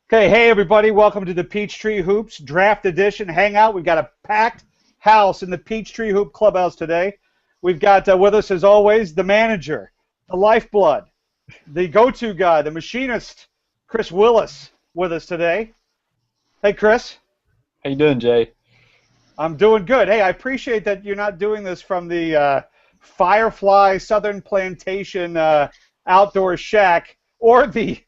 Okay, hey everybody, welcome to the Peachtree Hoops Draft Edition Hangout. We've got a packed house in the Peachtree Hoop Clubhouse today. We've got with us, as always, the manager, the lifeblood, the go-to guy, the machinist, Chris Willis, with us today. Hey, Chris. How you doing, Jay? I'm doing good. Hey, I appreciate that you're not doing this from the Firefly Southern Plantation outdoor shack or the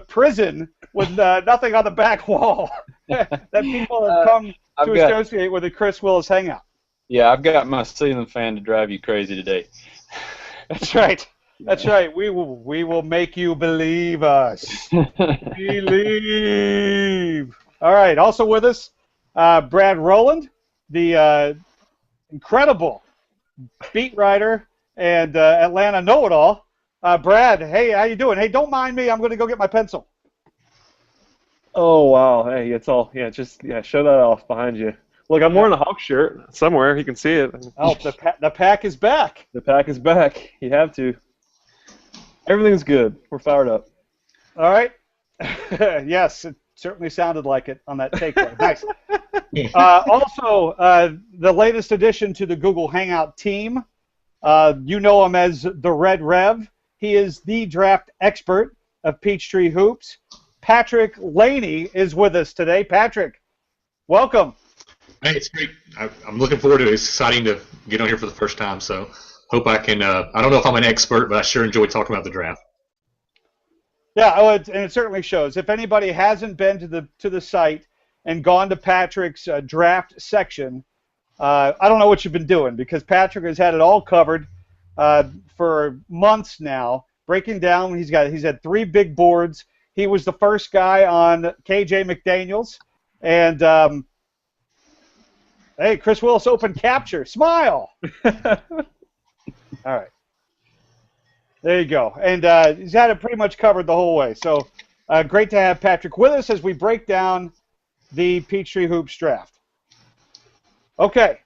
prison with nothing on the back wall that people have come to associate with the Chris Willis Hangout. Yeah, I've got my ceiling fan to drive you crazy today. That's right. That's right. We will make you believe us. Believe. All right. Also with us, Brad Rowland, the incredible beat writer and Atlanta know-it-all. Brad, hey, how you doing? Hey, don't mind me. I'm going to go get my pencil. Oh, wow. Hey, it's all, show that off behind you. Look, I'm wearing a Hawk shirt somewhere. You can see it. Oh, the pack is back. The pack is back. You have to. Everything's good. We're fired up. All right. Yes, it certainly sounded like it on that takeaway. Nice. Also, the latest addition to the Google Hangout team. You know him as the Red Rev. He is the draft expert of Peachtree Hoops. Patrick Laney is with us today. Patrick, welcome. Hey, it's great. I'm looking forward to it. It's exciting to get on here for the first time, so hope I can. I don't know if I'm an expert, but I sure enjoy talking about the draft. Yeah, and it certainly shows. If anybody hasn't been to the site and gone to Patrick's draft section, I don't know what you've been doing, because Patrick has had it all covered for months now, breaking down. He's had 3 big boards. He was the first guy on KJ McDaniels, and hey, Chris Willis open capture. Smile. All right. There you go. And he's had it pretty much covered the whole way. So great to have Patrick with us as we break down the Peachtree Hoops draft. Okay.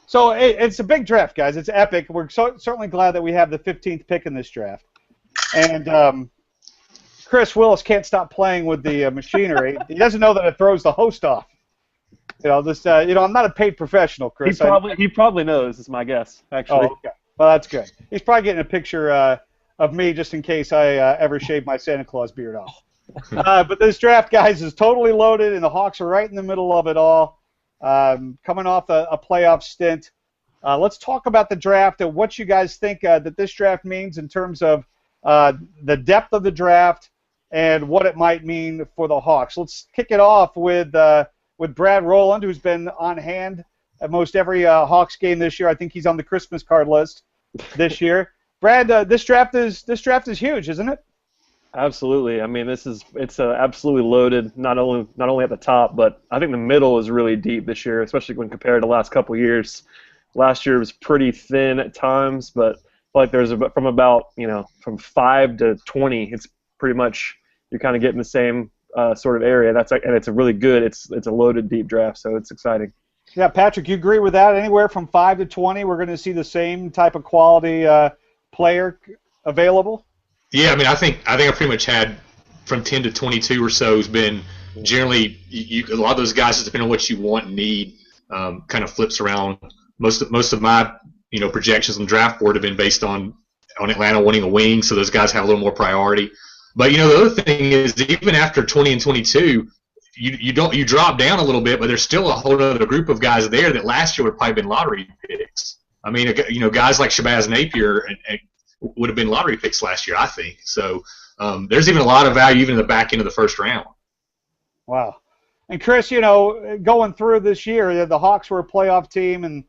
So it's a big draft, guys. It's epic. We're certainly glad that we have the 15th pick in this draft. And Chris Willis can't stop playing with the machinery. He doesn't know that it throws the host off. I'm not a paid professional, Chris. He probably knows, is my guess, actually. Oh, okay. Well, that's good. He's probably getting a picture of me just in case I ever shave my Santa Claus beard off. But this draft, guys, is totally loaded, and the Hawks are right in the middle of it all, coming off a playoff stint. Let's talk about the draft and what you guys think that this draft means in terms of the depth of the draft and what it might mean for the Hawks. Let's kick it off with Brad Rowland, who's been on hand at most every Hawks game this year. I think he's on the Christmas card list this year. Brad, this draft is huge, isn't it? Absolutely. I mean, it's absolutely loaded. Not only at the top, but I think the middle is really deep this year, especially when compared to the last couple of years. Last year was pretty thin at times, but like there's from 5 to 20, it's pretty much you're kind of getting the same sort of area. And it's a really good. It's a loaded deep draft, so it's exciting. Yeah, Patrick, you agree with that? Anywhere from 5 to 20, we're going to see the same type of quality player available? Yeah, I mean, I think I pretty much had from 10 to 22 or so has been generally a lot of those guys, depending on what you want and need, kind of flips around. Most of my projections on draft board have been based on Atlanta wanting a wing, so those guys have a little more priority. But the other thing is, even after 20 and 22, you drop down a little bit, but there's still a whole other group of guys there that last year would have probably been lottery picks. I mean, guys like Shabazz Napier would have been lottery picks last year, I think. So there's even a lot of value even in the back end of the first round. Wow. And Chris, going through this year, the Hawks were a playoff team and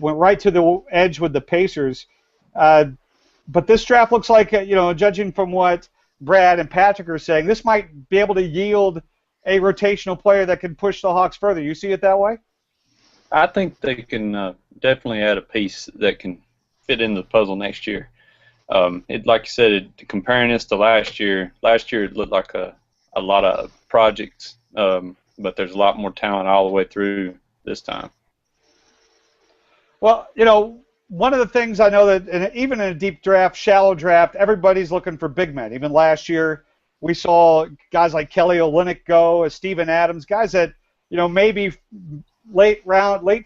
went right to the edge with the Pacers. But this draft looks like, judging from what Brad and Patrick are saying, this might be able to yield a rotational player that can push the Hawks further. You see it that way? I think they can definitely add a piece that can fit in the puzzle next year. Like you said, comparing this to last year it looked like a lot of projects, but there's a lot more talent all the way through this time. Well, one of the things I know that even in a deep draft, shallow draft, everybody's looking for big men. Even last year We saw guys like Kelly Olynyk go, Steven Adams, guys that maybe late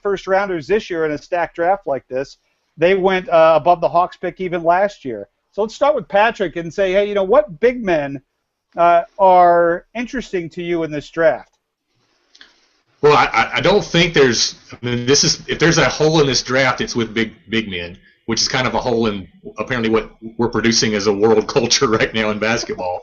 first rounders this year in a stacked draft like this. They went above the Hawks pick even last year. So let's start with Patrick and say, hey, what big men are interesting to you in this draft? Well, I don't think there's. I mean, if there's a hole in this draft, it's with big men, which is kind of a hole in apparently what we're producing as a world culture right now in basketball.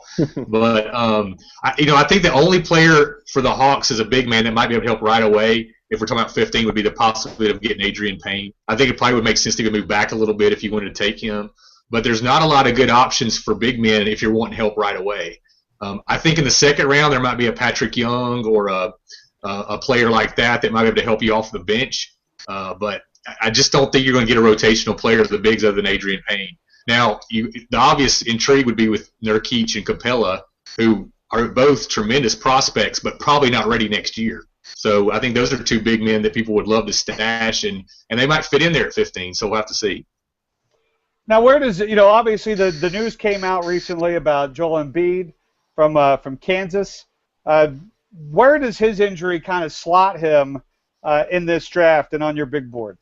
But I think the only player for the Hawks is a big man that might be able to help right away. If we're talking about 15, would be the possibility of getting Adrian Payne. I think it probably would make sense to move back a little bit if you wanted to take him. But there's not a lot of good options for big men if you're wanting help right away. I think in the second round there might be a Patrick Young or a player like that might be able to help you off the bench. But I just don't think you're going to get a rotational player of the bigs other than Adrian Payne. Now, the obvious intrigue would be with Nurkic and Capella, who are both tremendous prospects, but probably not ready next year. So I think those are two big men that people would love to stash, and they might fit in there at 15, so we'll have to see. Now, where does obviously the news came out recently about Joel Embiid from Kansas. Where does his injury kind of slot him in this draft and on your big board?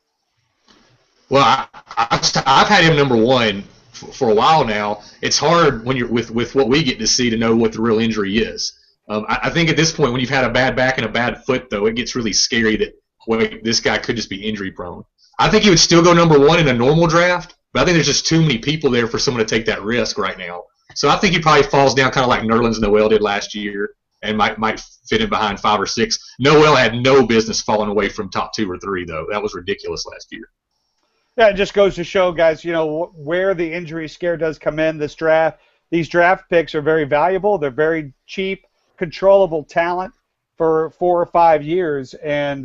Well, I've had him number one for a while now. It's hard when you're with what we get to see to know what the real injury is. I think at this point, when you've had a bad back and a bad foot, though, it gets really scary that, wait, this guy could just be injury prone. I think he would still go number one in a normal draft, but I think there's just too many people there for someone to take that risk right now. So I think he probably falls down kind of like Nerlens Noel did last year and might fit in behind 5 or 6. Noel had no business falling away from top 2 or 3, though. That was ridiculous last year. Yeah, it just goes to show, guys, where the injury scare does come in this draft. These draft picks are very valuable. They're very cheap, controllable talent for 4 or 5 years, and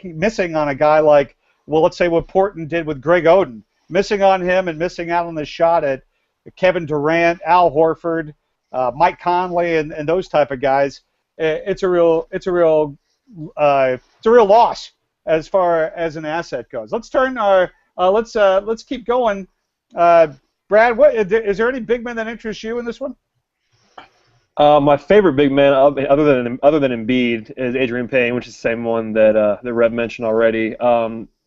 missing on a guy like, well, let's say what Portland did with Greg Oden, missing on him and missing out on the shot at Kevin Durant, Al Horford, Mike Conley, and those type of guys. It's a real loss as far as an asset goes. Let's let's keep going. Brad, is there any big man that interests you in this one? My favorite big man, other than Embiid, is Adrian Payne, which is the same one that Rev mentioned already.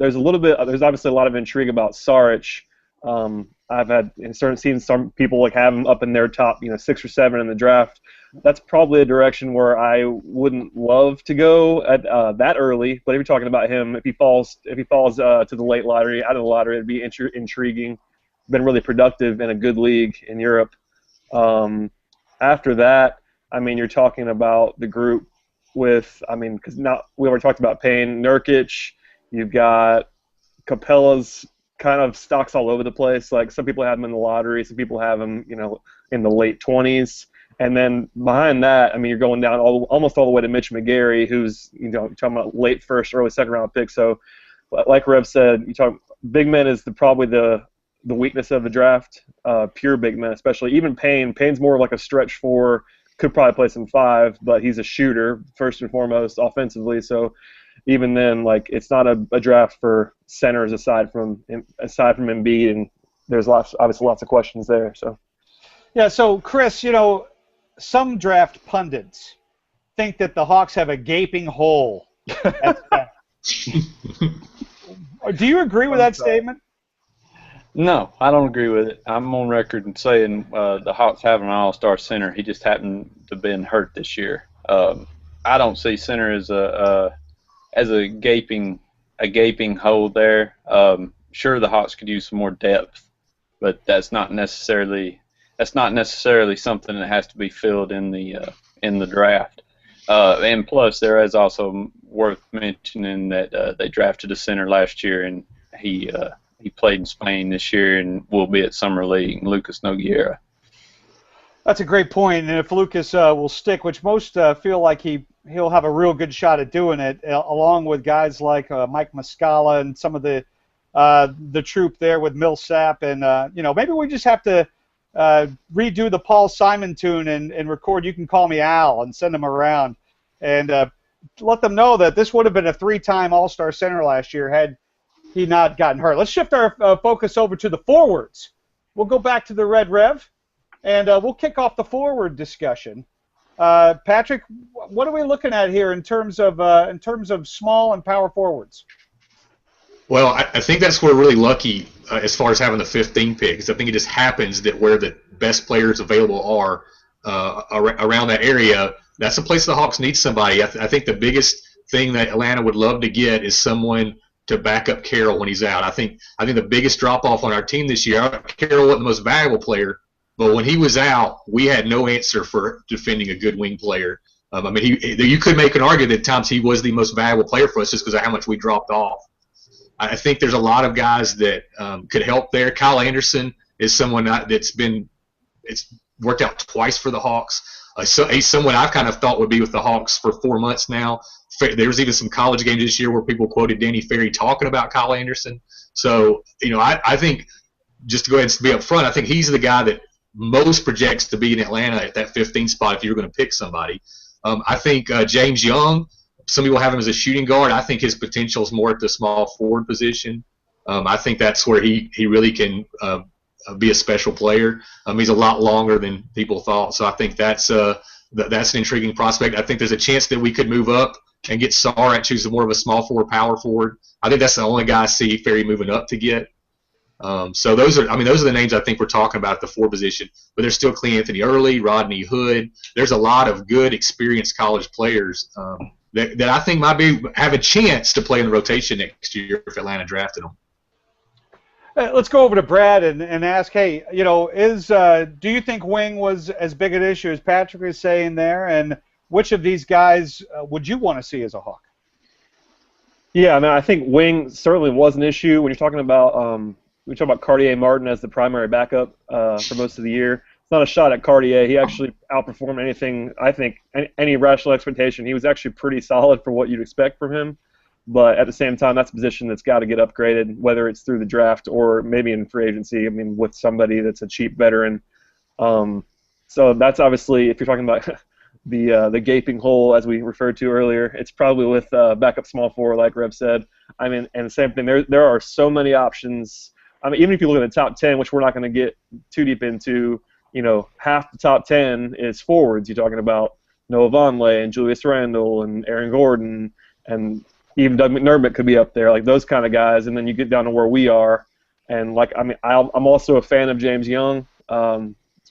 There's obviously a lot of intrigue about Saric. I've seen some people have him up in their top 6 or 7 in the draft. That's probably a direction where I wouldn't love to go at that early. But if you're talking about him, if he falls to the late lottery, out of the lottery, it'd be intriguing. Been really productive in a good league in Europe. After that, you're talking about the group because now we already talked about Payne, Nurkic. You've got Capella's kind of stocks all over the place. Like some people have him in the lottery, some people have him, in the late 20s. And then behind that, you're going down almost all the way to Mitch McGary, who's talking about late first, early second round pick. So, like Rev said, big men is probably the weakness of the draft. Pure big men, especially even Payne. Payne's more like a stretch 4, could probably play some 5, but he's a shooter first and foremost offensively. So even then, it's not a draft for centers aside from Embiid, and there's obviously lots of questions there. So yeah. So Chris, some draft pundits think that the Hawks have a gaping hole. Do you agree with that statement? No, I don't agree with it. I'm on record in saying the Hawks have an all-star center. He just happened to have been hurt this year. I don't see center as a gaping hole there. Sure, the Hawks could use some more depth, but that's not necessarily something that has to be filled in the draft. And plus, there is also worth mentioning that they drafted a center last year, and he played in Spain this year and will be at Summer League, Lucas Nogueira. That's a great point, and if Lucas will stick, which most feel like he'll have a real good shot at doing it, along with guys like Mike Muscala and some of the troop there with Millsap, and maybe we just have to redo the Paul Simon tune and record "You Can Call Me Al" and send them around, and let them know that this would have been a 3-time All-Star center last year had he not gotten hurt. Let's shift our focus over to the forwards. We'll go back to the Red Rev. and we'll kick off the forward discussion. Patrick, what are we looking at here in terms of small and power forwards? Well, I think that's where we're really lucky as far as having the 15 pick. Because I think it just happens that where the best players available are around that area, that's the place the Hawks need somebody. I think the biggest thing that Atlanta would love to get is someone to back up Carroll when he's out. I think the biggest drop off on our team this year, Carroll wasn't the most valuable player, but when he was out, we had no answer for defending a good wing player. I mean, you could make an argument that at times he was the most valuable player for us just because of how much we dropped off. I think there's a lot of guys that could help there. Kyle Anderson is someone it's worked out twice for the Hawks. So he's someone I've kind of thought would be with the Hawks for 4 months now. There was even some college games this year where people quoted Danny Ferry talking about Kyle Anderson. So, I think, just to go ahead and be up front, I think he's the guy that most projects to be in Atlanta at that 15 spot if you're going to pick somebody. I think James Young, some people have him as a shooting guard. I think his potential is more at the small forward position. I think that's where he really can be a special player. He's a lot longer than people thought, so I think that's an intriguing prospect. I think there's a chance that we could move up and get Sarr who's more of a small forward, power forward. I think that's the only guy I see Ferry moving up to get. So those are the names I think we're talking about at the forward position. But there's still Clee Anthony Early, Rodney Hood. There's a lot of good, experienced college players that I think might have a chance to play in the rotation next year if Atlanta drafted them. Let's go over to Brad and ask, hey, do you think wing was as big an issue as Patrick is saying there, and which of these guys would you want to see as a Hawk? Yeah, I mean, I think wing certainly was an issue when you're talking about Cartier Martin as the primary backup for most of the year. It's not a shot at Cartier. He actually outperformed anything, I think, any rational expectation. He was actually pretty solid for what you'd expect from him. But at the same time, that's a position that's got to get upgraded, whether it's through the draft or maybe in free agency. I mean, with somebody that's a cheap veteran. So that's obviously, if you're talking about the gaping hole, as we referred to earlier, it's probably with backup small forward, like Rev said. I mean, and the same thing. There are so many options. I mean, even if you look at the top 10, which we're not going to get too deep into, half the top 10 is forwards. You're talking about Noah Vonleh and Julius Randle and Aaron Gordon and even Doug McDermott could be up there, like those kind of guys. And then you get down to where we are, and I'm also a fan of James Young. I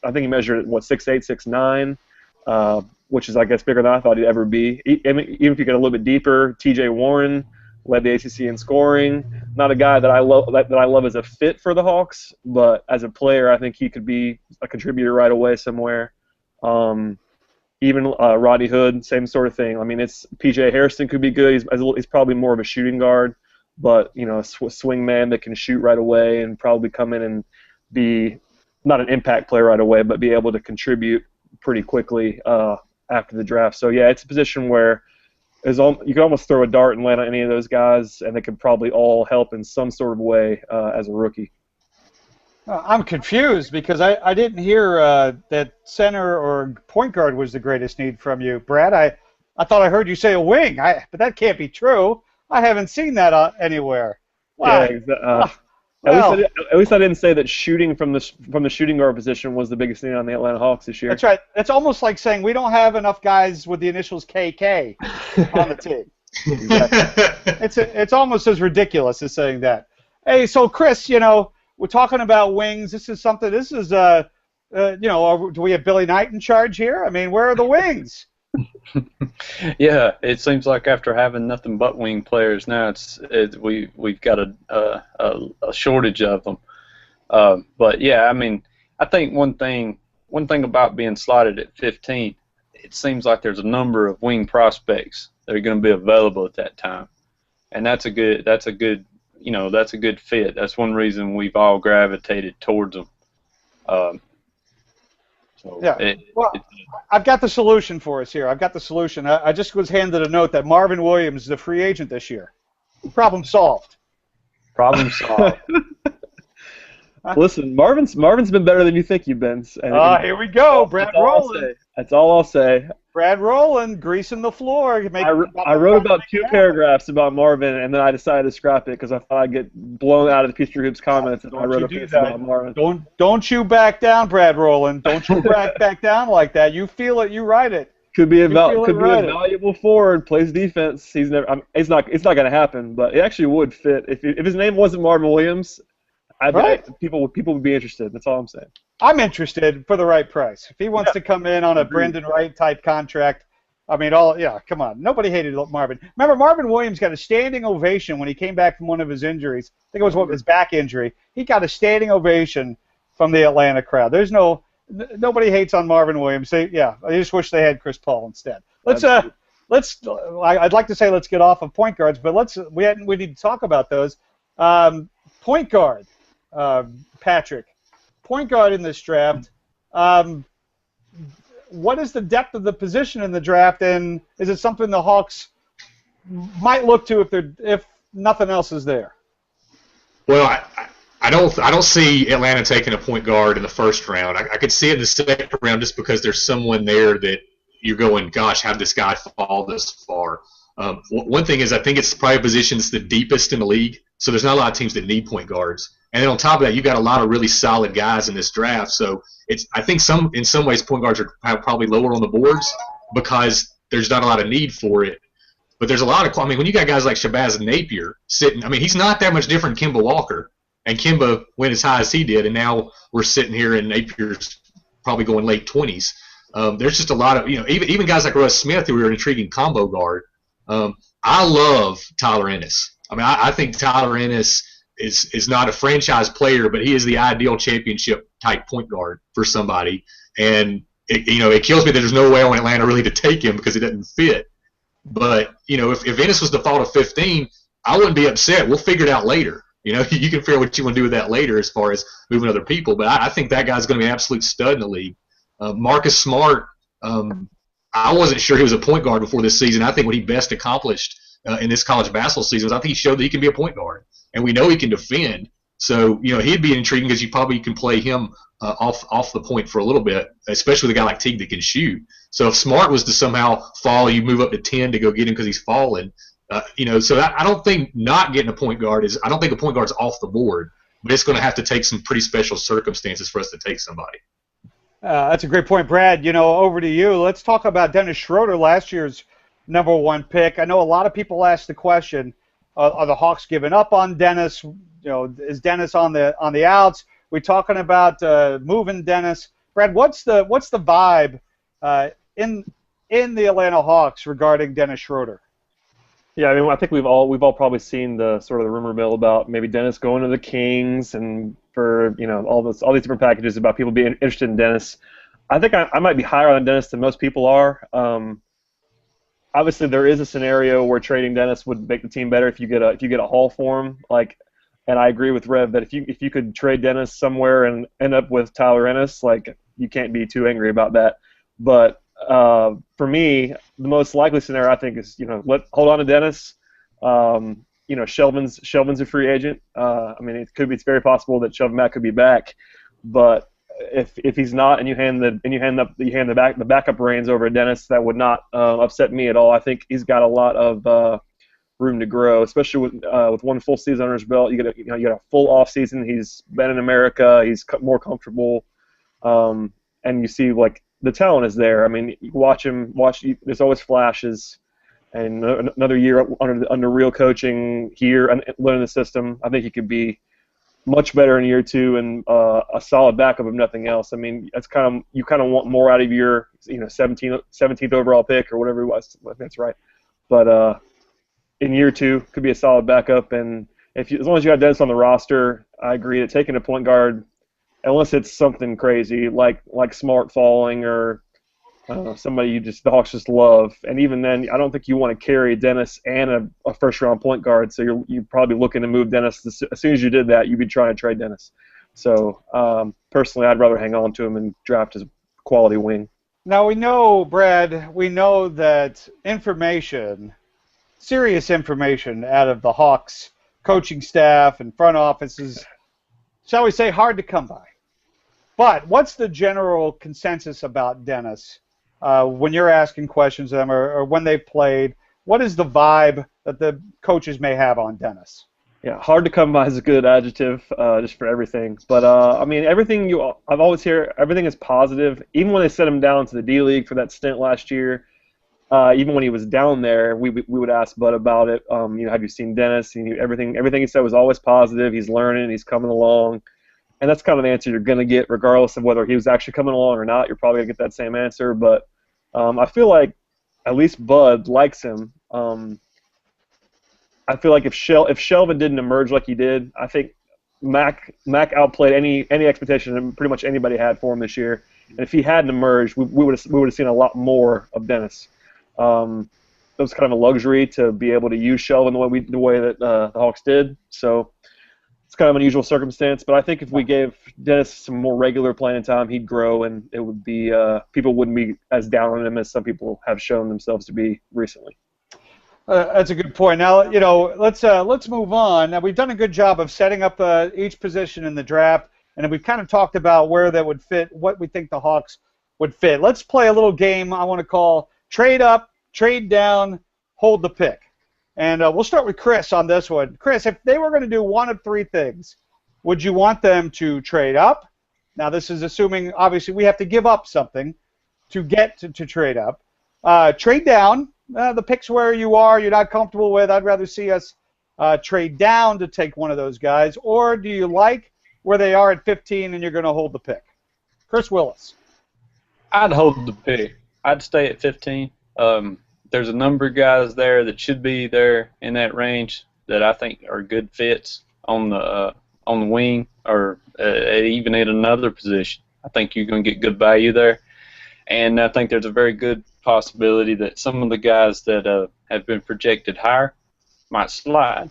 think he measured 6'8", 6'9", which is, I guess, bigger than I thought he'd ever be. Even if you get a little bit deeper, T.J. Warren led the ACC in scoring. Not a guy that I love as a fit for the Hawks, but as a player, I think he could be a contributor right away somewhere. Even Rodney Hood, same sort of thing. I mean, P.J. Harrison could be good. He's probably more of a shooting guard, but a swing man that can shoot right away and probably come in and be not an impact player right away, but be able to contribute pretty quickly after the draft. So yeah, it's a position where you could almost throw a dart and land on any of those guys, and they could probably all help in some sort of way as a rookie. I'm confused because I didn't hear that center or point guard was the greatest need from you, Brad. I thought I heard you say a wing, but that can't be true. I haven't seen that anywhere. Wow. Yeah, at least I didn't say that shooting from the shooting guard position was the biggest thing on the Atlanta Hawks this year. That's right. It's almost like saying we don't have enough guys with the initials KK on the team. Exactly. It's almost as ridiculous as saying that. Hey, so Chris, we're talking about wings. Do we have Billy Knight in charge here? I mean, where are the wings? Yeah, it seems like after having nothing but wing players now, we've got a shortage of them. But yeah, I mean, I think one thing about being slotted at 15, it seems like there's a number of wing prospects that are going to be available at that time, and that's a good fit. That's one reason we've all gravitated towards them. I've got the solution for us here. I've got the solution. I just was handed a note that Marvin Williams is a free agent this year. Problem solved. Problem solved. Listen, Marvin's been better than you think you've been. Here we go, Brad Rowland. That's all I'll say. Brad Rowland greasing the floor. I wrote about 2 paragraphs about Marvin, and then I decided to scrap it because I thought I'd get blown out of the Peachtree Hoops comments if I wrote a piece about Marvin. Don't you back down, Brad Rowland. Don't you back down like that. You feel it, you write it. Could be a valuable forward, plays defense. It's not going to happen, but it actually would fit if his name wasn't Marvin Williams. People would be interested. That's all I'm saying. I'm interested for the right price. If he wants to come in on a Brendan Wright type contract, I mean, come on. Nobody hated Marvin. Remember, Marvin Williams got a standing ovation when he came back from one of his injuries. I think it was his back injury. He got a standing ovation from the Atlanta crowd. Nobody hates on Marvin Williams. I just wish they had Chris Paul instead. I'd like to say let's get off of point guards, but we need to talk about those. Point guard, Patrick. Point guard in this draft. What is the depth of the position in the draft, and is it something the Hawks might look to if nothing else is there? Well, I don't see Atlanta taking a point guard in the first round. I could see it in the second round just because there's someone there that you're going, gosh, how did this guy fall this far? One thing is I think it's probably positions the deepest in the league, so there's not a lot of teams that need point guards. And then on top of that, you got a lot of really solid guys in this draft. So I think in some ways point guards are probably lower on the boards because there's not a lot of need for it. But there's a lot of when you got guys like Shabazz Napier sitting, he's not that much different than Kemba Walker. And Kemba went as high as he did, and now we're sitting here and Napier's probably going late 20s. There's just a lot of, even guys like Russ Smith, who are an intriguing combo guard. I love Tyler Ennis. I think Tyler Ennis is not a franchise player, but he is the ideal championship type point guard for somebody. And it kills me that there's no way on Atlanta really to take him because he doesn't fit. But if Ennis was the thought of 15, I wouldn't be upset. We'll figure it out later. You can figure out what you want to do with that later as far as moving other people. But I think that guy's going to be an absolute stud in the league. Marcus Smart, I wasn't sure he was a point guard before this season. I think what he best accomplished in this college basketball season was I think he showed that he can be a point guard. And we know he can defend. So, he'd be intriguing because you probably can play him off the point for a little bit, especially with a guy like Teague that can shoot. So if Smart was to somehow fall, you move up to 10 to go get him because he's fallen. So I don't think not getting a point guard I don't think a point guard's off the board, but it's going to have to take some pretty special circumstances for us to take somebody. That's a great point, Brad. Over to you. Let's talk about Dennis Schroeder, last year's #1 pick. I know a lot of people ask the question, are the Hawks giving up on Dennis? Is Dennis on the outs? We're talking about moving Dennis. Brad, what's the vibe in the Atlanta Hawks regarding Dennis Schroeder? Yeah, I think we've all probably seen the sort of the rumor mill about maybe Dennis going to the Kings and for all these different packages about people being interested in Dennis. I think I might be higher on Dennis than most people are. Obviously, there is a scenario where trading Dennis would make the team better if you get a haul for him. And I agree with Rev that if you could trade Dennis somewhere and end up with Tyler Ennis, you can't be too angry about that. But for me, the most likely scenario I think is hold on to Dennis. Shelvin's a free agent. It's very possible that Shelvin Mack could be back, but if he's not, and you hand the backup reins over to Dennis, that would not upset me at all. I think he's got a lot of room to grow, especially with one full season under his belt. You get a full off season. He's been in America. He's more comfortable, and you see the talent is there. You watch him. There's always flashes. And another year under real coaching here and learning the system, I think he could be much better in year 2 and a solid backup if nothing else. That's you kind of want more out of your 17th overall pick or whatever it was. I think that's right. But in year 2, could be a solid backup. And as long as you got Dennis on the roster, I agree that taking a point guard, unless it's something crazy like Smart falling or somebody the Hawks just love, and even then, I don't think you want to carry Dennis and a first-round point guard. So you're probably looking to move Dennis. As soon as you did that, you'd be trying to trade Dennis. So personally, I'd rather hang on to him and draft his quality wing. Now we know, Brad, that serious information out of the Hawks coaching staff and front office is, shall we say, hard to come by. But what's the general consensus about Dennis? when you're asking questions to them or when they've played? What is the vibe that the coaches may have on Dennis? Yeah, hard to come by is a good adjective just for everything. But I mean, I've always heard everything is positive. Even when they sent him down to the D League for that stint last year, even when he was down there, we would ask Bud about it. Have you seen Dennis? Everything he said was always positive. He's learning. He's coming along. And that's kind of the answer you're going to get regardless of whether he was actually coming along or not. You're probably going to get that same answer. But I feel like at least Bud likes him. I feel like if Shelvin didn't emerge like he did, I think Mac outplayed any expectation that pretty much anybody had for him this year. And if he hadn't emerged, we would have seen a lot more of Dennis. It was kind of a luxury to be able to use Shelvin the way that the Hawks did. So it's kind of an unusual circumstance. But I think if we gave Dennis some more regular playing time, he'd grow, and it would be people wouldn't be as down on him as some people have shown themselves to be recently. That's a good point. Now, let's move on. Now, we've done a good job of setting up each position in the draft, and then we've kind of talked about where that would fit, what we think the Hawks would fit. Let's play a little game I want to call Trade Up, Trade Down, Hold the Pick. And we'll start with Chris on this one. Chris, if they were going to do one of three things, would you want them to trade up? Now, this is assuming, obviously, we have to give up something to get to trade up. Trade down. The pick's where you are, you're not comfortable with. I'd rather see us trade down to take one of those guys. Or do you like where they are at 15 and you're going to hold the pick? Chris Willis. I'd hold the pick. I'd stay at 15. There's a number of guys there that should be there in that range that I think are good fits on the wing or even at another position. I think you're going to get good value there. And I think there's a very good possibility that some of the guys that have been projected higher might slide.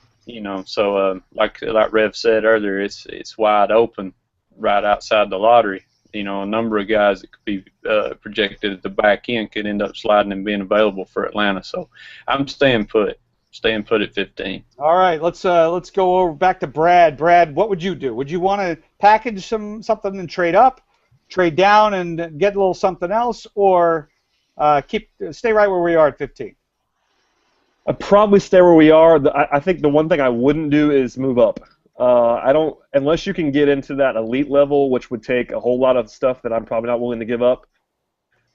So like Rev said earlier, it's wide open right outside the lottery. A number of guys that could be projected at the back end could end up sliding and being available for Atlanta. So I'm staying put at 15. All right, let's go over back to Brad. Brad, what would you do? Would you want to package something and trade up, trade down, and get a little something else, or stay right where we are at 15? I'd probably stay where we are. I think the one thing I wouldn't do is move up. Unless you can get into that elite level, which would take a whole lot of stuff that I'm probably not willing to give up.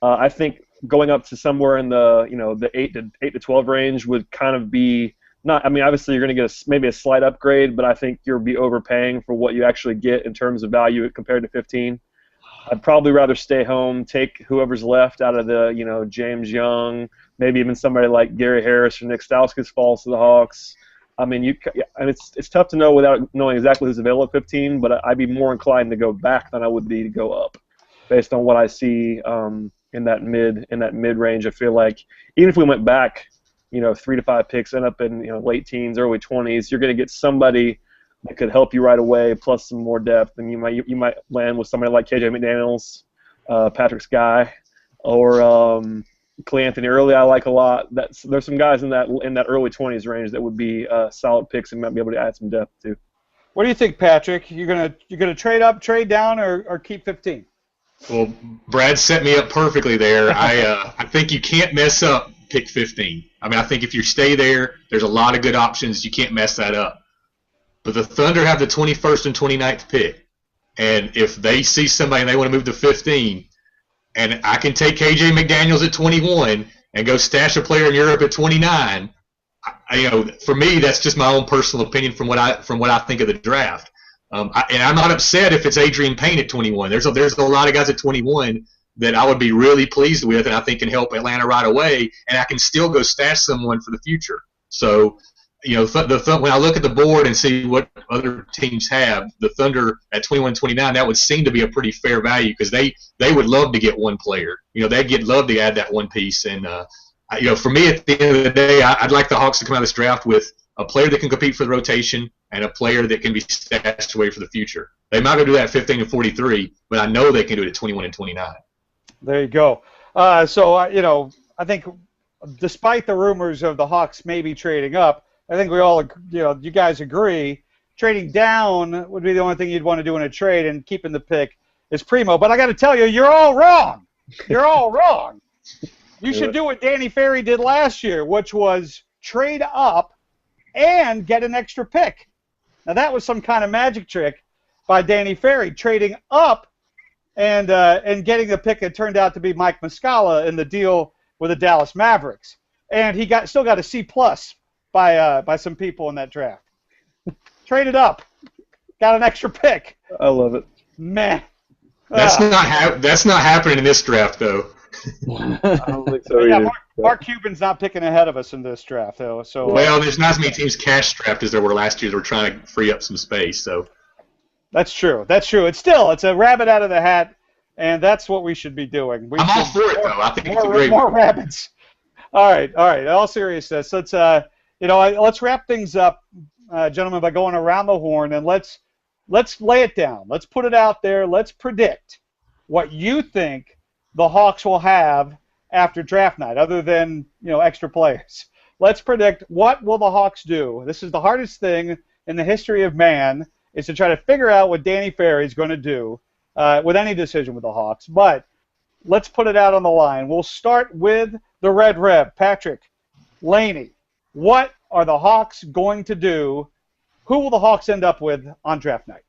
I think going up to somewhere in the 8 to 12 range would kind of be not. I mean, obviously you're going to get maybe a slight upgrade, but I think you'll be overpaying for what you actually get in terms of value compared to 15. I'd probably rather stay home, take whoever's left out of the James Young, maybe even somebody like Gary Harris or Nick Stauskas falls to the Hawks. I mean, it's tough to know without knowing exactly who's available at 15, but I'd be more inclined to go back than I would be to go up, based on what I see in that mid range. I feel like even if we went back, 3 to 5 picks and up in late teens, early 20s, you're going to get somebody that could help you right away, plus some more depth, and you might land with somebody like KJ McDaniels, Patrick Sky, or Clay Anthony Early. I like a lot. There's some guys in that early 20s range that would be solid picks and might be able to add some depth too. What do you think, Patrick? You're gonna trade up, trade down, or keep 15? Well, Brad set me up perfectly there. I think you can't mess up pick 15. I mean, I think if you stay there, there's a lot of good options. You can't mess that up. But the Thunder have the 21st and 29th pick. And if they see somebody and they want to move to 15, and I can take KJ McDaniels at 21 and go stash a player in Europe at 29, for me, that's just my own personal opinion from what I think of the draft. And I'm not upset if it's Adrian Payne at 21. There's a lot of guys at 21 that I would be really pleased with and I think can help Atlanta right away, and I can still go stash someone for the future. So, when I look at the board and see what other teams have, the Thunder at 21-29, that would seem to be a pretty fair value because they would love to get one player. They'd love to add that one piece. And, for me, at the end of the day, I'd like the Hawks to come out of this draft with a player that can compete for the rotation and a player that can be stashed away for the future. They might go do that at 15 and 43, but I know they can do it at 21 and 29. There you go. I think despite the rumors of the Hawks maybe trading up, I think we all, you guys agree, trading down would be the only thing you'd want to do in a trade, and keeping the pick is primo. But I got to tell you, you're all wrong. You're all wrong. You should do what Danny Ferry did last year, which was trade up and get an extra pick. Now, that was some kind of magic trick by Danny Ferry, trading up and getting the pick that turned out to be Mike Muscala in the deal with the Dallas Mavericks. And he still got a C+ by some people in that draft. Traded up, got an extra pick. I love it. Man. That's not happening in this draft, though. I don't think so Yeah, either. Mark Cuban's not picking ahead of us in this draft, though. So Well, there's not as many teams cash strapped as there were last year. They were trying to free up some space. So that's true. That's true. It's a rabbit out of the hat, and that's what we should be doing. I'm all for it, though. I think it's a great more one. rabbits. All right. In all seriousness, let's wrap things up, gentlemen, by going around the horn, and let's lay it down. Let's put it out there. Let's predict what you think the Hawks will have after draft night, other than extra players. Let's predict what will the Hawks do. This is the hardest thing in the history of man, is to try to figure out what Danny Ferry is going to do with any decision with the Hawks. But let's put it out on the line. We'll start with the Red Rev, Patrick Laney. What are the Hawks going to do? Who will the Hawks end up with on draft night?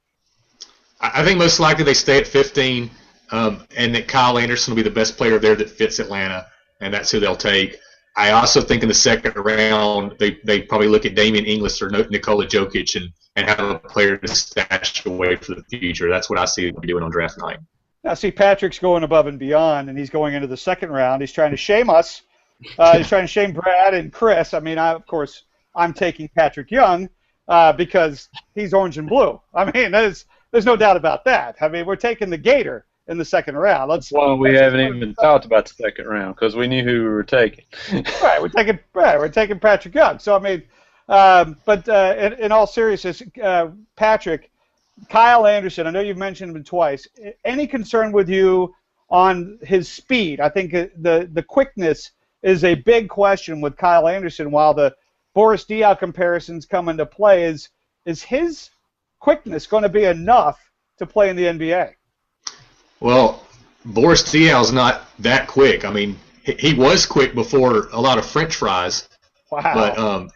I think most likely they stay at 15, and that Kyle Anderson will be the best player there that fits Atlanta, and that's who they'll take. I also think in the second round they probably look at Damian Inglis or Nikola Jokic and have a player to stash away for the future. That's what I see them doing on draft night. Now, see, Patrick's going above and beyond, and he's going into the second round. He's trying to shame us. He's trying to shame Brad and Chris. I mean, of course, I'm taking Patrick Young because he's orange and blue. I mean, there's no doubt about that. I mean, we're taking the Gator in the second round. Well, we haven't even talked about the second round because we knew who we were taking. Right, we're taking Patrick Young. So I mean, but in all seriousness, Patrick, Kyle Anderson. I know you've mentioned him twice. Any concern with you on his speed? I think the quickness is a big question with Kyle Anderson. While the Boris Diaw comparisons come into play, is his quickness going to be enough to play in the NBA? Well, Boris Diaw's not that quick. I mean, he was quick before a lot of French fries. Wow. But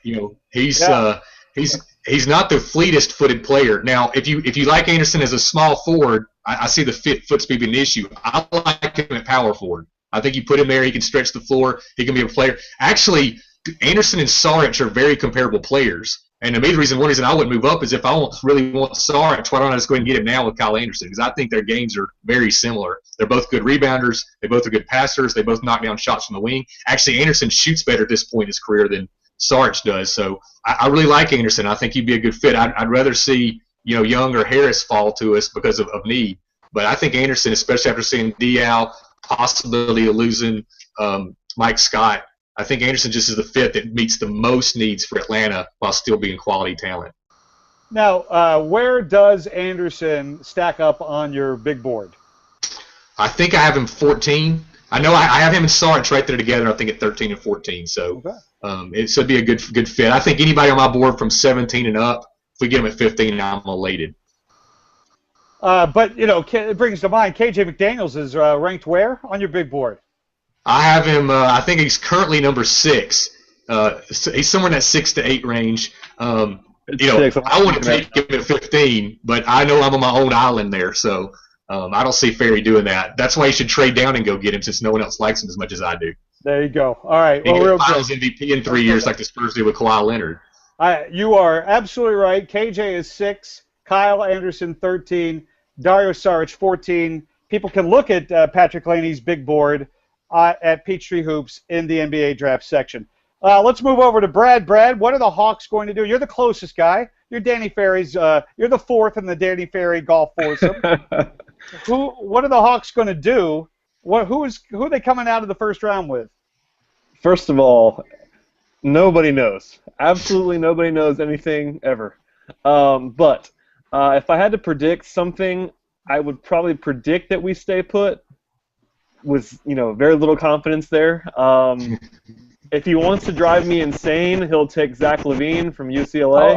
he's not the fleetest-footed player. Now, if you like Anderson as a small forward, I see the foot speed being an issue. I like him at power forward. I think you put him there, he can stretch the floor, he can be a player. Actually, Anderson and Saric are very comparable players. And the main reason, one reason I would move up is if I really want Saric, why don't I just go ahead and get him now with Kyle Anderson? Because I think their games are very similar. They're both good rebounders. They both are good passers. They both knock down shots from the wing. Actually, Anderson shoots better at this point in his career than Saric does. So I really like Anderson. I think he'd be a good fit. I'd rather see Young or Harris fall to us because of need. But I think Anderson, especially after seeing Diaw, possibility of losing Mike Scott, I think Anderson just is the fit that meets the most needs for Atlanta while still being quality talent. Now, where does Anderson stack up on your big board? I think I have him 14. I know I have him and Saric right there together, I think, at 13 and 14. So it should be a good fit. I think anybody on my board from 17 and up, if we get him at 15, I'm elated. But, it brings to mind, KJ McDaniels is ranked where on your big board? I have him, I think he's currently number 6. He's somewhere in that 6 to 8 range. I want to take him at 15, but I know I'm on my own island there, so I don't see Ferry doing that. That's why he should trade down and go get him, since no one else likes him as much as I do. There you go. All right. He well, Finals MVP in 3 years like the Spurs did with Kawhi Leonard. You are absolutely right. KJ is 6, Kyle Anderson 13, Dario Saric 14. People can look at Patrick Laney's big board at Peachtree Hoops in the NBA draft section. Let's move over to Brad. Brad, what are the Hawks going to do? You're the closest guy. You're Danny Ferry's. You're the fourth in the Danny Ferry golf foursome. What are the Hawks going to do? Who are they coming out of the first round with? First of all, nobody knows. Absolutely nobody knows anything ever. But if I had to predict something, I would probably predict that we stay put. With very little confidence there. If he wants to drive me insane, he'll take Zach LaVine from UCLA,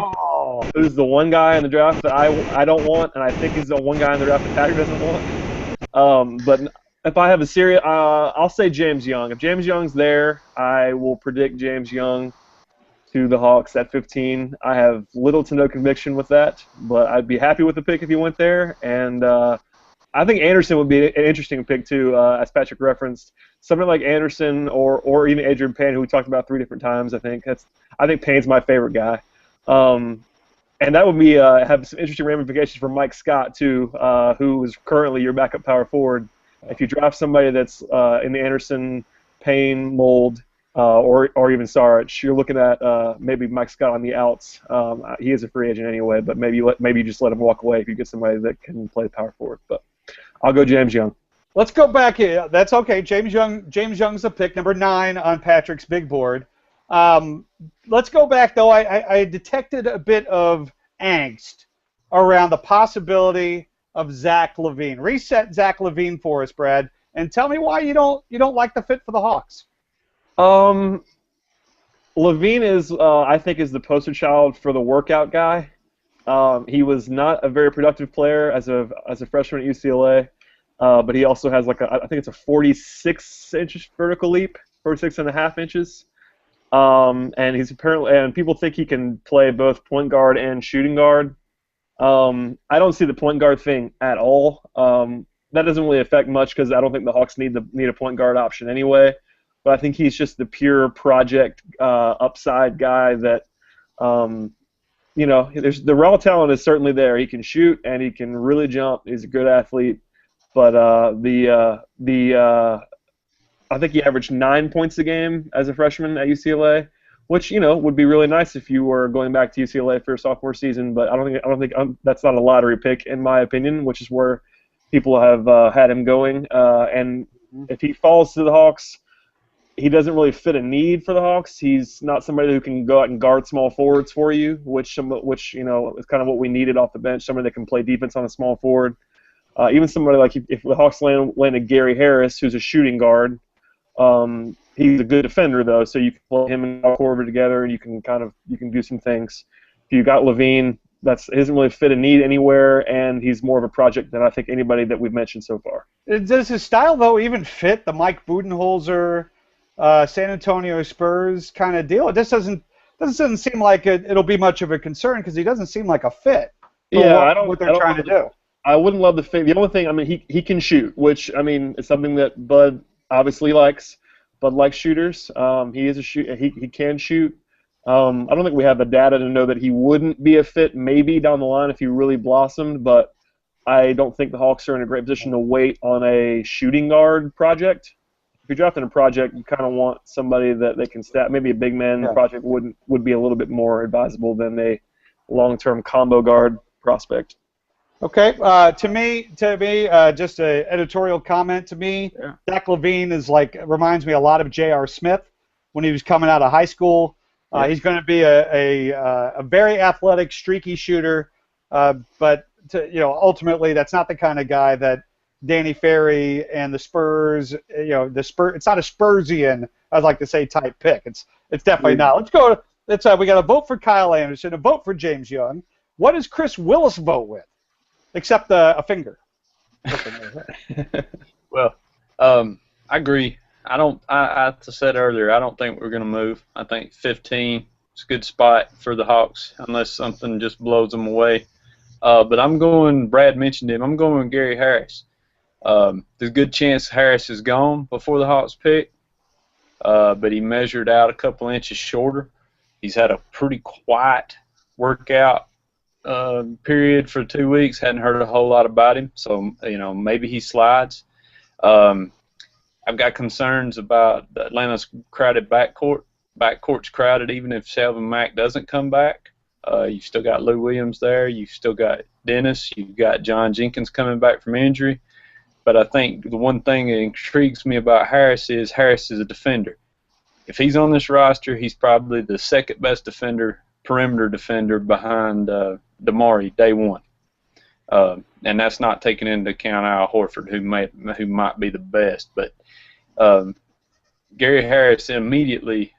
who's the one guy in the draft that I don't want, and I think he's the one guy in the draft that Patrick doesn't want. But if I have a serious, I'll say James Young. If James Young's there, I will predict James Young to the Hawks at 15. I have little to no conviction with that, but I'd be happy with the pick if he went there. And I think Anderson would be an interesting pick too, as Patrick referenced. Somebody like Anderson or even Adrian Payne, who we talked about 3 different times. I think Payne's my favorite guy. And that would be have some interesting ramifications for Mike Scott too, who is currently your backup power forward. If you draft somebody that's in the Anderson, Payne mold, or even Saric, you're looking at maybe Mike Scott on the outs. He is a free agent anyway, but maybe you just let him walk away if you get somebody that can play power forward. But I'll go James Young. Let's go back here. That's okay. James Young's the pick, number 9 on Patrick's big board. Let's go back, though. I detected a bit of angst around the possibility of Zach LaVine. Reset Zach LaVine for us, Brad, and tell me why you don't like the fit for the Hawks. LaVine is, I think, is the poster child for the workout guy. He was not a very productive player as a freshman at UCLA, but he also has I think it's a 46-inch vertical leap, 46.5 inches. And he's and people think he can play both point guard and shooting guard. I don't see the point guard thing at all. That doesn't really affect much because I don't think the Hawks need a point guard option anyway. But I think he's just the pure project upside guy that, there's the raw talent is certainly there. He can shoot and he can really jump. He's a good athlete, but I think he averaged 9 points a game as a freshman at UCLA, which would be really nice if you were going back to UCLA for your sophomore season. But I don't think that's not a lottery pick in my opinion, which is where people have had him going. And if he falls to the Hawks, he doesn't really fit a need for the Hawks. He's not somebody who can go out and guard small forwards for you, which is kind of what we needed off the bench. Somebody that can play defense on a small forward. Even somebody like if the Hawks landed Gary Harris, who's a shooting guard. He's a good defender though, so you can play him and Corver together, and you can do some things. If you got LaVine, he doesn't really fit a need anywhere, and he's more of a project than I think anybody that we've mentioned so far. Does his style though even fit the Mike Budenholzer, San Antonio Spurs kind of deal? It just doesn't seem like it'll be much of a concern because he doesn't seem like a fit. What they're trying to do. I wouldn't love the fit. The only thing, he can shoot, which is something that Bud obviously likes. Bud likes shooters. He is a shoot. He can shoot. I don't think we have the data to know that he wouldn't be a fit maybe down the line if he really blossomed, but I don't think the Hawks are in a great position to wait on a shooting guard project. If you're drafting a project, you kind of want somebody that they can stat. Maybe a big man project would be a little bit more advisable than a long-term combo guard prospect. Okay, to me, just an editorial comment to me. Yeah. Zach LaVine reminds me a lot of J.R. Smith when he was coming out of high school. He's going to be a very athletic, streaky shooter, but ultimately that's not the kind of guy that Danny Ferry and the Spurs. It's not a Spursian, I'd like to say, type pick. It's definitely not. Let's go. We got a vote for Kyle Anderson, a vote for James Young. What does Chris Willis vote with? Except a finger. Well, I agree. I said earlier, I don't think we're going to move. I think 15 is a good spot for the Hawks unless something just blows them away. But I'm going, Brad mentioned him, I'm going with Gary Harris. There's a good chance Harris is gone before the Hawks pick, but he measured out a couple inches shorter. He's had a pretty quiet workout period for 2 weeks. Hadn't heard a whole lot about him, so maybe he slides. I've got concerns about Atlanta's crowded backcourt. Backcourt's crowded even if Selvin Mack doesn't come back. You've still got Lou Williams there. You've still got Dennis. You've got John Jenkins coming back from injury. But I think the one thing that intrigues me about Harris is a defender. If he's on this roster, he's probably the second best perimeter defender behind Damari day one. And that's not taking into account Al Horford, who might be the best. But Gary Harris immediately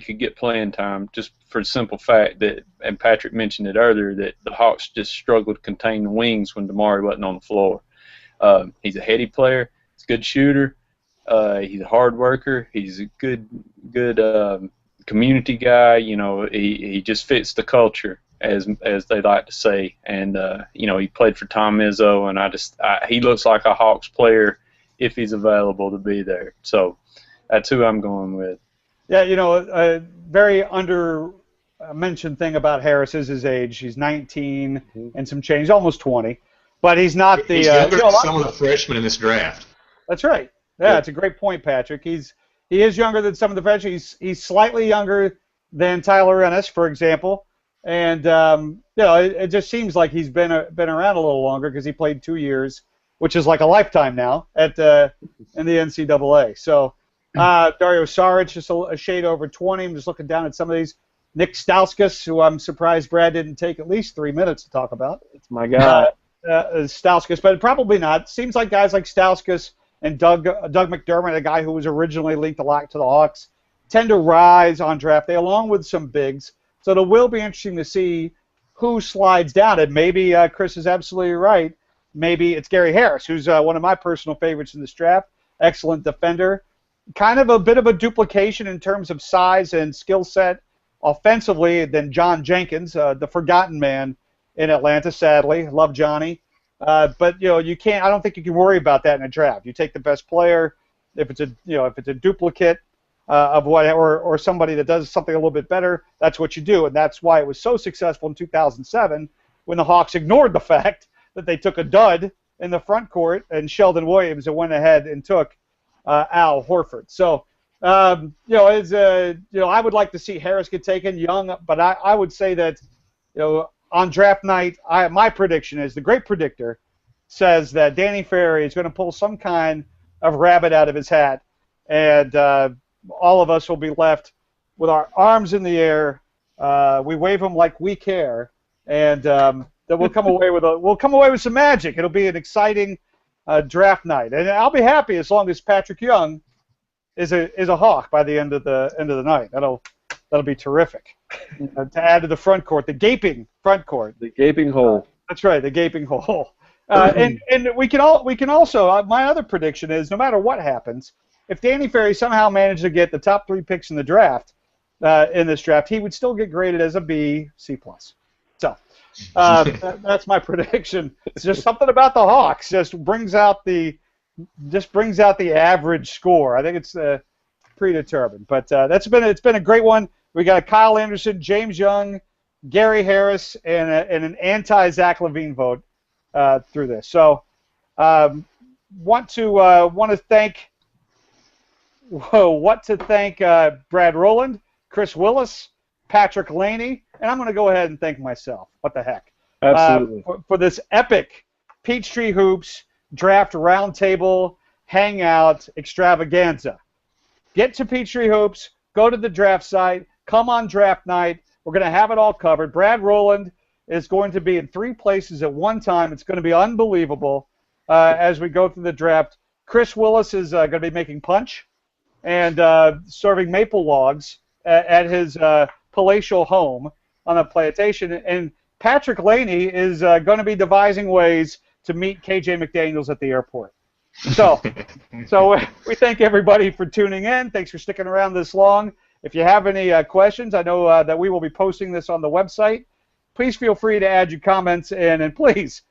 could get playing time just for the simple fact that, and Patrick mentioned it earlier, that the Hawks just struggled to contain the wings when Damari wasn't on the floor. He's a heady player. He's a good shooter. He's a hard worker. He's a good community guy. You know, he just fits the culture, as they like to say. And you know, he played for Tom Izzo, and he looks like a Hawks player if he's available to be there. So that's who I'm going with. Yeah, you know, a very under-mentioned thing about Harris is his age. He's 19 and some change, almost 20. But he's not the... He's younger than some of the freshmen in this draft. That's right. Yeah, it's a great point, Patrick. He is younger than some of the freshmen. He's slightly younger than Tyler Ennis, for example. And, you know, it just seems like he's been around a little longer because he played 2 years, which is like a lifetime now in the NCAA. So... Dario Saric, just a shade over 20. I'm just looking down at some of these. Nick Stauskas, who I'm surprised Brad didn't take at least 3 minutes to talk about. It's my guy. Stauskas, but probably not. Seems like guys like Stauskas and Doug McDermott, a guy who was originally linked a lot to the Hawks, tend to rise on draft day along with some bigs. So it will be interesting to see who slides down. And maybe Chris is absolutely right. Maybe it's Gary Harris, who's one of my personal favorites in this draft. Excellent defender. Kind of a bit of a duplication in terms of size and skill set offensively than John Jenkins, the forgotten man in Atlanta, sadly. Love Johnny. But, you know, you can't. I don't think you can worry about that in a draft. You take the best player. If it's a duplicate of what, or somebody that does something a little bit better, that's what you do. And that's why it was so successful in 2007 when the Hawks ignored the fact that they took a dud in the front court and Sheldon Williams and went ahead and took Al Horford. So, you know, I would like to see Harris get taken young, but I would say that, you know, on draft night, my prediction is the great predictor says that Danny Ferry is going to pull some kind of rabbit out of his hat, and all of us will be left with our arms in the air. We wave them like we care, and then we'll come away with some magic. It'll be an exciting draft night, and I'll be happy as long as Patrick Young is a Hawk by the end of the night. That'll be terrific. To add to the front court, the gaping front court, the gaping hole. That's right, the gaping hole. And we can also. My other prediction is no matter what happens, if Danny Ferry somehow managed to get the top 3 picks in the draft, in this draft, he would still get graded as a B, C+. So. That's my prediction. It's just something about the Hawks just brings out the average score. I think it's predetermined. But it's been a great one. We got Kyle Anderson, James Young, Gary Harris, and an anti-Zach LaVine vote through this. So want to thank Brad Rowland, Chris Willis, Patrick Laney. And I'm going to go ahead and thank myself. What the heck? Absolutely. For this epic Peachtree Hoops draft roundtable hangout extravaganza. Get to Peachtree Hoops. Go to the draft site. Come on draft night. We're going to have it all covered. Brad Rowland is going to be in 3 places at one time. It's going to be unbelievable as we go through the draft. Chris Willis is going to be making punch and serving maple logs at his palatial home on a plantation, and Patrick Laney is going to be devising ways to meet KJ McDaniels at the airport. So we thank everybody for tuning in. Thanks for sticking around this long. If you have any questions, I know that we will be posting this on the website. Please feel free to add your comments in, and please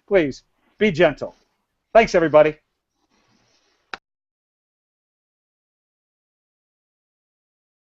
be gentle. Thanks, everybody.